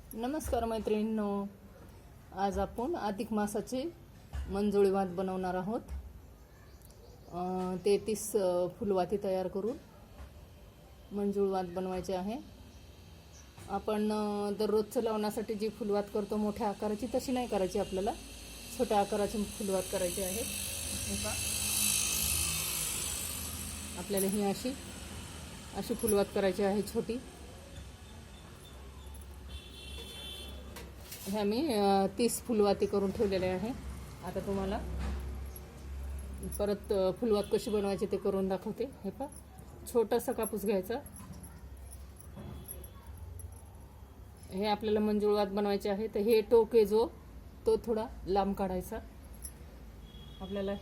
नमस्कार मैत्रिणींनो, आज आपण अधिक मासाचे मंजुळी भात बनवणार आहोत। 33 फुलवाती तयार करून मंजुळ भात बनवायचे आहे। आपण दररोज लावण्यासाठी जी फुलवात करतो मोठ्या आकाराची तशी नाही करायची, आपल्याला छोट्या आकाराची फुलवात करायची आहे। आपल्याला ही अशी फुलवात करायची आहे छोटी। ह्या मी 30 फुलवाती करून ठेवलेल्या आहे। आता तुम्हाला परत फुलवात कशी बनवायची ते करून दाखवते। हे पहा, छोटासा कापूस घ्यायचा। हे आपल्याला मंजुळवात बनवायचे आहे, तर हे टोक आहे जो तो थोडा लांब काढायचा आपल्याला।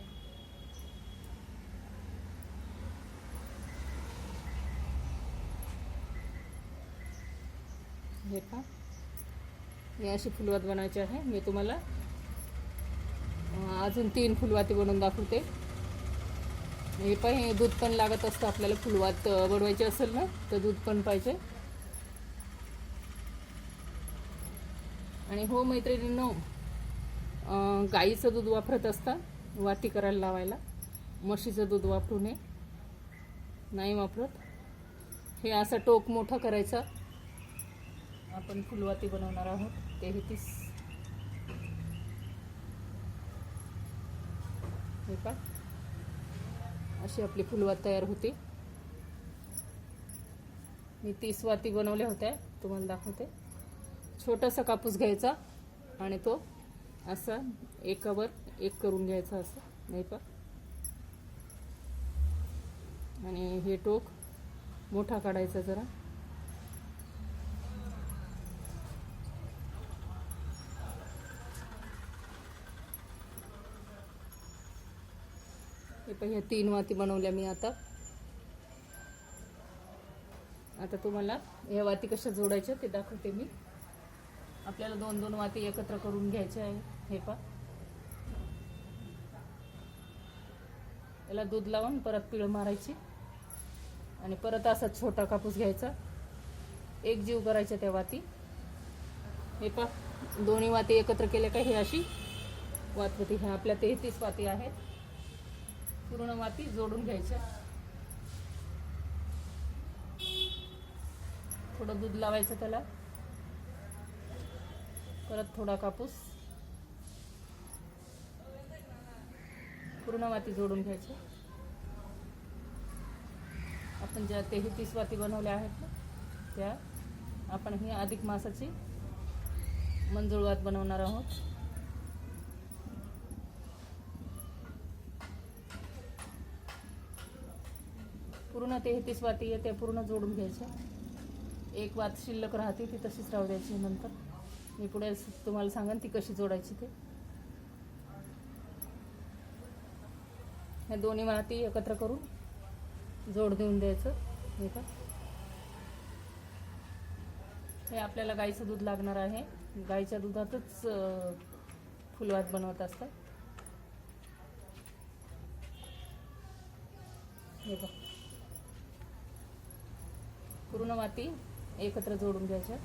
हे पहा, ही अशी फुलवात बनायची आहे। मी तुम्हाला अजून 3 फुलवाती बनवून दाखवते। हे पण दूध पण लागत असतं आपल्याला, फुलवात बनवायची असेल ना तर दूध पण पाहिजे। आणि हो मैत्रिणींनो, गाईचं दूध वापरत असता वाती करायला लावायला, म्हशीचं दूध वापरू नये, नाही वापरत। हे असा टोक मोठा करायचा। आपण फुलवाती बनवणार आहोत 33। हे पहा, अशी आपली फुलवात तयार होती। मी 30 वाती बनवल्या होत्या, तुम्हाला दाखवते। छोटासा कापूस घ्यायचा आणि तो असा एकावर एक करून घ्यायचा असं, नाही पहा। आणि हे टोक मोठा काढायचा जरा। हे ह्या 3 वाती बनवल्या मी। आता तुम्हाला ह्या वाती कशा जोडायच्या ते दाखवते मी। आपल्याला 2-2 वाती एकत्र करून घ्यायच्या आहे। हे पहा, याला दूध लावून परत पीळ मारायची आणि परत असा छोटा कापूस घ्यायचा, एक जीव करायच्या त्या वाती। हे पहा, दोन्ही वाती एकत्र केल्या का ही अशी वात होती। ह्या आपल्या 33 वाती आहेत। पूर्ण वाती जोडून घ्यायच्या। थोडं दूध लावायचं त्याला, परत थोडा कापूस, पूर्ण वाती जोडून घ्यायच्या। आपण ज्या 33 वाती बनवल्या आहेत ना, त्या आपण ही अधिक मासाची मंजुळवात बनवणार आहोत। पूर्ण 33 वाती आहे, ते पूर्ण जोडून घ्यायच्या। एक वात शिल्लक राहते ती तशीच राहू द्यायची। नंतर मी पुढे तुम्हाला सांगेन ती कशी जोडायची ते। ह्या दोन्ही वाती एकत्र करून जोड देऊन द्यायचं। हे का, हे आपल्याला गाईचं दूध लागणार आहे। गाईच्या दुधातच फुलवात बनवत असतात। हे बघ, पूर्ण वाती एकत्र जोडून घ्यायच्या।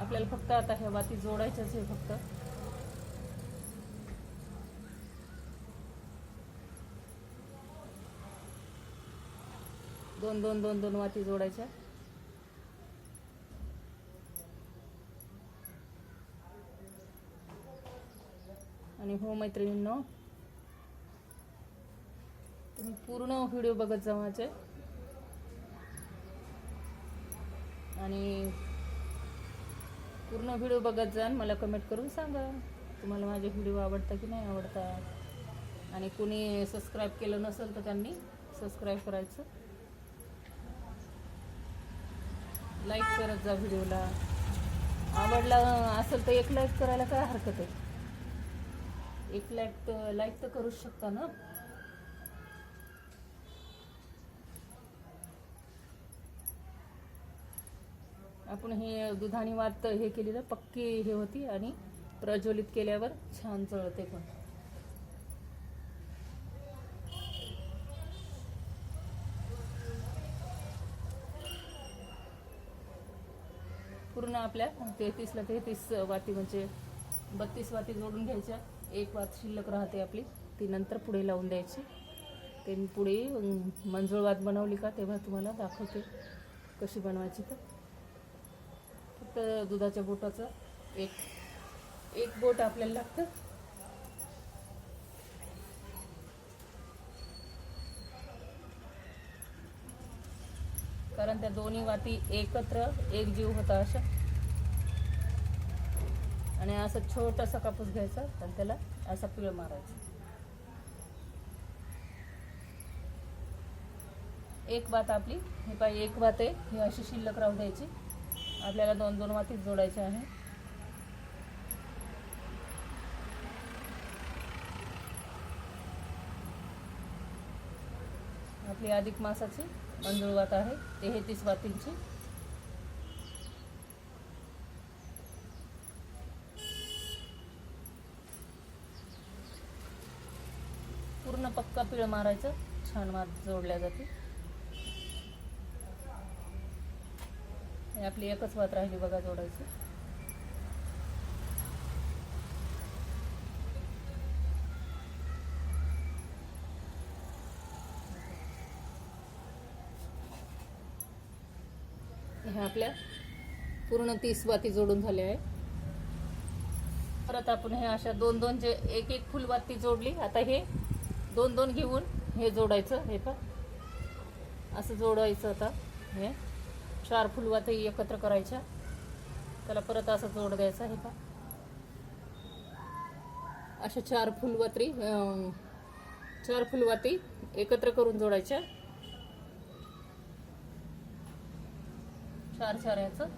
आपल्याला फक्त आता ह्या वाती जोडायच्याच आहे फक्त। दोन वाती जोडायच्या। आणि हो मैत्रिणींनो, तुम्ही पूर्ण व्हिडिओ बघत जावायचे आणि पूर्ण व्हिडिओ बघत जा। मला कमेंट करून सांगा तुम्हाला माझे व्हिडिओ आवडतात की नाही आवडतात। आणि कोणी सबस्क्राईब केलं नसेल तर त्यांनी सबस्क्राईब करायचं, लाईक करत जा। व्हिडिओला आवडला असेल तर एक लाईक करायला काय हरकत आहे। एक लाईक तर करूच शकता ना। आपण हे दुधाणी वात हे केली तर पक्की हे होती आणि प्रज्वलित केल्यावर छान जळते पण। पूर्ण आपल्या 33ला 33 वाती म्हणजे 32 वाती जोडून घ्यायच्या. एक वात शिल्लक राहते आपली, ती नंतर पुढे लावून द्यायची. ते मी पुढे मंजुळ वात बनवली का तेव्हा तुम्हाला दाखवते कशी बनवायची. तर फक्त दुधाच्या बोटाचं एक बोट आपल्याला लागतं. कारण त्या दोन्ही वाती एकत्र एक जीव होता अशा. आणि असं छोटासा कापूस घ्यायचा आणि त्याला असा पिळ मारायचा. एक वात आपली हे पाहिजे, एक वात आहे ही अशी शिल्लक राहू द्यायची. आपल्याला 2-2 वाती जोडायच्या आहे. आपली अधिक मासाची मंजुळ वात आहे 33 वातींची. पूर्ण पक्का पिळ मारायचं, छान वात जोडल्या जाते. आपली एकच वात राहिली बघा जोडायची. ह्या आपल्या पूर्ण 30 वाती जोडून झाल्या आहे. परत आपण हे अशा 2-2 जे एक फुलवाती जोडली. आता हे 2-2 घेऊन हे जोडायचं. हे पण असं जोडायचं. आता हे 4 फुलवाती एकत्र करायच्या, त्याला परत असं जोड द्यायचा. हे पहा अशा 4 फुलवाती एकत्र करून जोडायच्या. 4 याचं.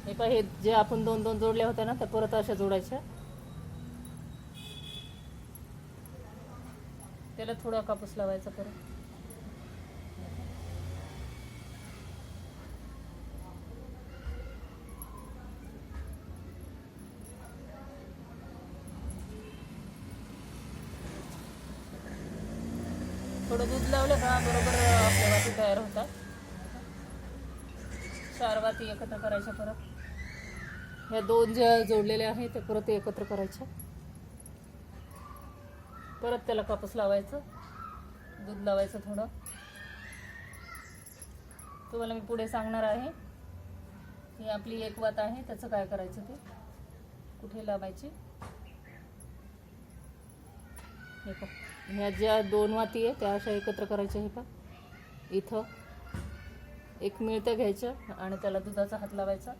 हे पहा हे जे आपण 2-2 जोडल्या होत्या ना त्या परत अशा जोडायच्या. त्याला थोडा कापूस लावायचा परत. थोडं दूध लावलं का बरोबर आपल्या वाती तयार होतात. 4 वाती एकत्र करायच्या. परत ह्या 2 ज्या जोडलेल्या आहेत ते परत एकत्र करायच्या. परत त्याला कापूस लावायचं, दूध लावायचं थोडं. तुम्हाला मी पुढे सांगणार आहे. ही आपली एक वात आहे, त्याचं काय करायचं ते कुठे लावायची. हे पहा ह्या ज्या 2 वाती आहे त्या अशा एकत्र करायच्या. हे पहा इथं एक मिळतं घ्यायचं आणि त्याला दुधाचा हात लावायचा.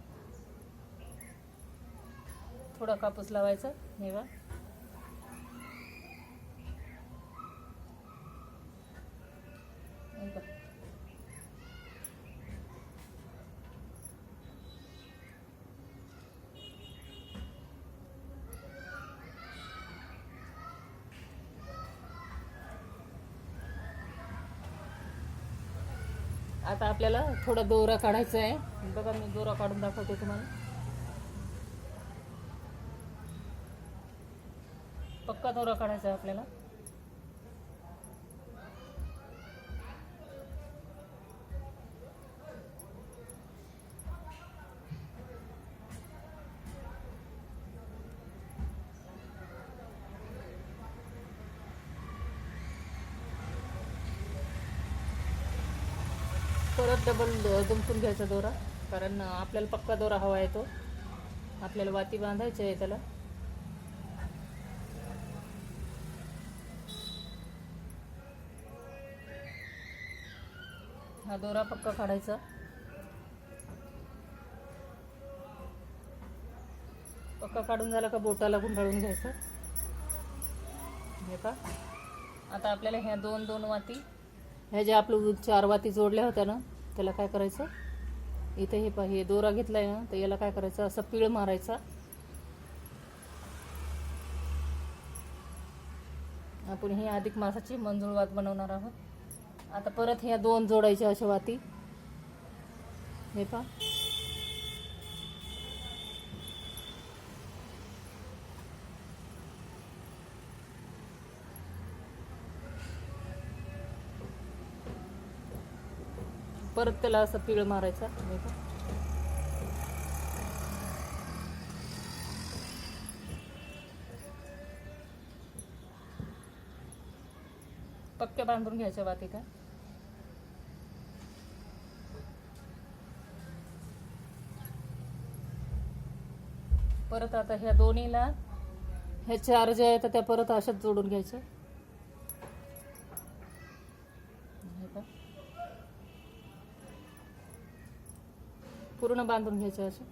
थोडा कापूस लावायचा. हे बघा आता आपल्याला थोडा दोरा काढायचा आहे. बघा मी दोरा काढून दाखवते तुम्हाला. पक्का दोरा काढायचा आहे आपल्याला. परत डबल दुमटून घ्यायचा दोरा, कारण आपल्याला पक्का दोरा हवा आहे. तो आपल्याला वाती बांधायची आहे त्याला. हा दोरा पक्का काढायचा. पक्का काढून झाला का बोटाला गुंडाळून घ्यायचं. हे का आता आपल्याला ह्या 2-2 वाती ह्या ज्या आपलं 4 वाती जोडल्या होत्या ना त्याला काय करायचं. इथे हे पहा हे दोरा घेतलाय ना तर याला काय करायचं असं पिळ मारायचा. आपण ही अधिक मासाची मंजुळ वात बनवणार आहोत. आता परत ह्या 2 जोडायच्या अशा वाती. हे पहा परत त्याला असं पिळ मारायचा. हे पहा पक्क्या बांधून घ्यायच्या वाती त्या. परत आता ह्या दोन्हीला ह्या 4 ज्या आहेत त्या परत अशाच जोडून घ्यायच्या. पूर्ण बांधून घ्यायच्या अशा.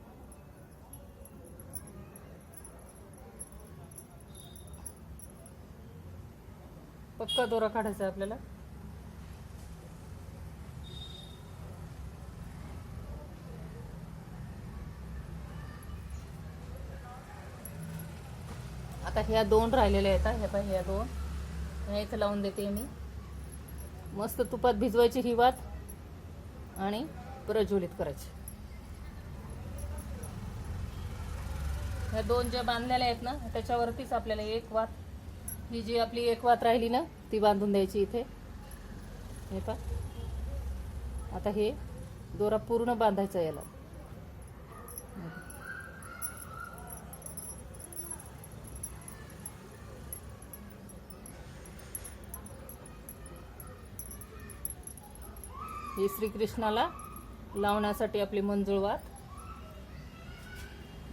पक्का दोरा काढायचा आपल्याला. आता ह्या 2 राहिलेल्या आहेत. ह्या पाहिजे ह्या 2 ह्या इथं लावून देते मी. मस्त तुपात भिजवायची ही वात आणि प्रज्वलित करायची. ह्या 2 ज्या बांधलेल्या आहेत ना त्याच्यावरतीच आपल्याला एक वात, ही जी आपली एक वात राहिली ना ती बांधून द्यायची इथे. हे पा आता हे दोरा पूर्ण बांधायचा याला. ही श्रीकृष्णाला लावण्यासाठी आपली मंजुळ वात.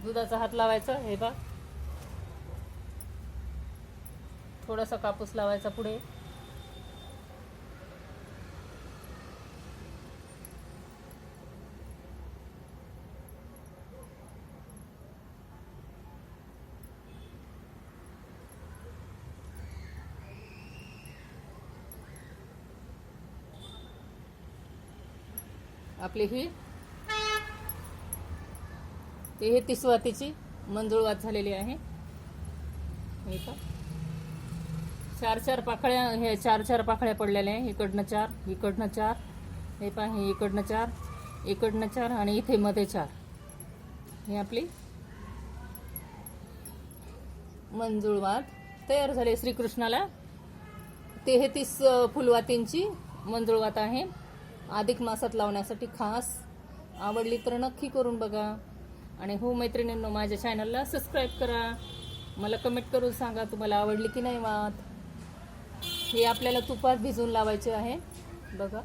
दुधाचा हात लावायचा. हे बघ थोडासा कापूस लावायचा पुढे. आपली ही 30 वातीची मंजुळवात झालेली आहे. हे का 4 पाकळ्या, हे 4 पाकळ्या पडलेल्या आहे. इकडनं 4, इकडनं 4, हे पहा हे इकडनं 4, इकडनं 4 आणि इथे मध्ये 4. हे आपली मंजुळवात तयार झाली. श्रीकृष्णाला 33 फुलवातींची मंजुळवात आहे. अधिक मासात लावण्यासाठी खास. आवडली तर नक्की करून बघा. आणि हो मैत्रिणींनो, माझ्या चॅनलला सबस्क्राईब करा. मला कमेंट करून सांगा तुम्हाला आवडली की नाही वात. हे आपल्याला तुपात भिजवून लावायचे आहे बघा.